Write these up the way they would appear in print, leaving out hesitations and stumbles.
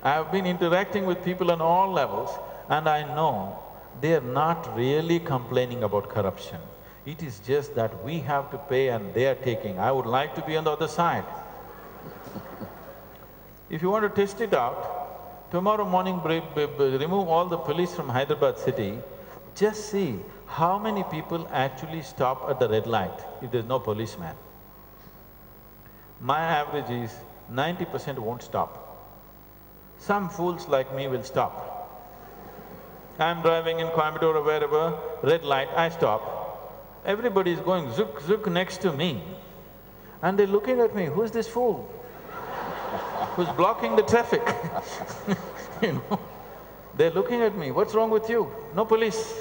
I've been interacting with people on all levels and I know they're not really complaining about corruption. It is just that we have to pay and they are taking. I would like to be on the other side. If you want to test it out, tomorrow morning remove all the police from Hyderabad city, just see how many people actually stop at the red light if there's no policeman. My average is 90% won't stop. Some fools like me will stop. I'm driving in Coimbatore or wherever, red light, I stop. Everybody is going zook zook next to me and they're looking at me, who's this fool? Who's blocking the traffic? You know, they're looking at me, what's wrong with you? No police.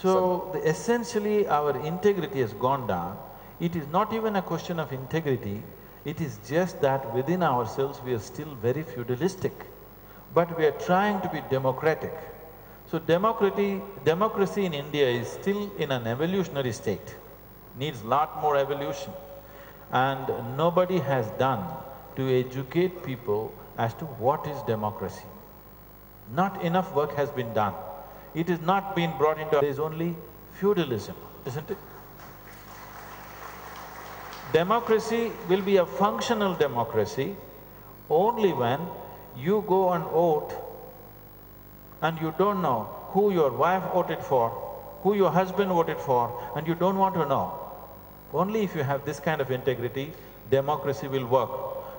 So, essentially our integrity has gone down. It is not even a question of integrity, it is just that within ourselves we are still very feudalistic, but we are trying to be democratic. So democracy in India is still in an evolutionary state, needs lot more evolution. And nobody has done to educate people as to what is democracy. Not enough work has been done. It has not been brought into… There is only feudalism, isn't it? Democracy will be a functional democracy only when you go and vote and you don't know who your wife voted for, who your husband voted for, and you don't want to know. Only if you have this kind of integrity, democracy will work.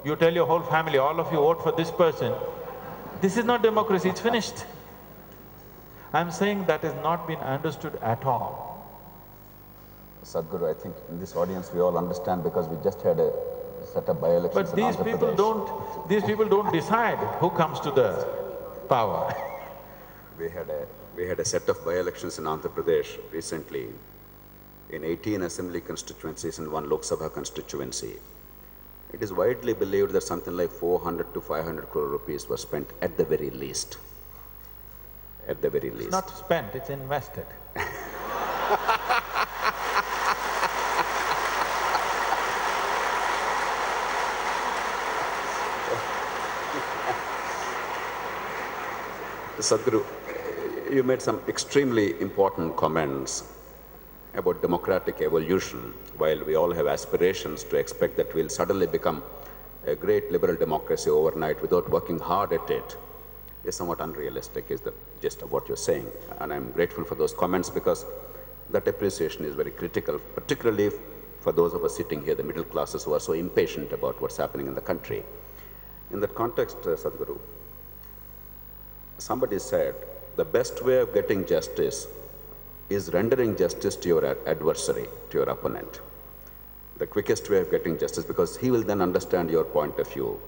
You tell your whole family, all of you vote for this person, this is not democracy, it's finished. I'm saying that has not been understood at all. Sadhguru, I think in this audience we all understand because we just had a set of by-elections in Andhra Pradesh. These people don't decide who comes to the power. We had a set of by-elections in Andhra Pradesh recently in 18 assembly constituencies and 1 Lok Sabha constituency. It is widely believed that something like 400 to 500 crore rupees was spent at the very least. At the very least. It's not spent, it's invested. Sadhguru, you made some extremely important comments about democratic evolution. While we all have aspirations to expect that we'll suddenly become a great liberal democracy overnight without working hard at it, is somewhat unrealistic, is the gist of what you're saying. And I'm grateful for those comments because that appreciation is very critical, particularly for those of us sitting here, the middle classes who are so impatient about what's happening in the country. In that context, Sadhguru, somebody said, the best way of getting justice is rendering justice to your adversary, to your opponent. The quickest way of getting justice, because he will then understand your point of view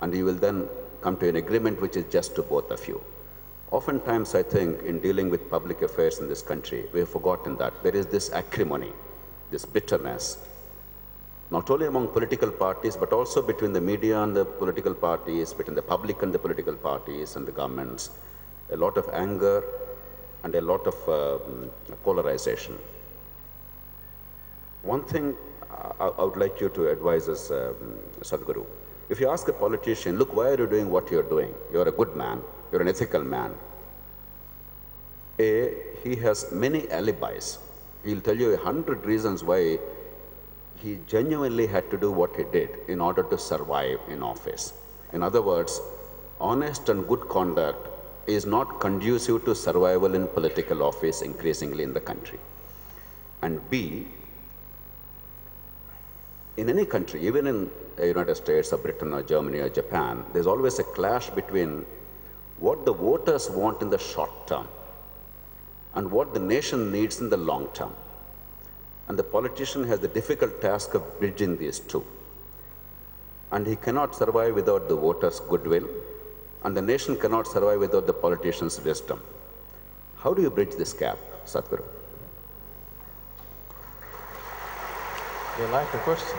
and he will then come to an agreement which is just to both of you. Oftentimes, I think, in dealing with public affairs in this country, we have forgotten that there is this acrimony, this bitterness, not only among political parties, but also between the media and the political parties, between the public and the political parties and the governments, a lot of anger and a lot of polarization. One thing I would like you to advise us, Sadhguru. If you ask a politician, look, why are you doing what you're doing? You're a good man, you're an ethical man. He has many alibis. He'll tell you 100 reasons why he genuinely had to do what he did in order to survive in office. In other words, honest and good conduct is not conducive to survival in political office increasingly in the country. And B, in any country, even in the United States or Britain or Germany or Japan, there's always a clash between what the voters want in the short term and what the nation needs in the long term. And the politician has the difficult task of bridging these two. And he cannot survive without the voters' goodwill, and the nation cannot survive without the politician's wisdom. How do you bridge this gap, Sadhguru? You like the question?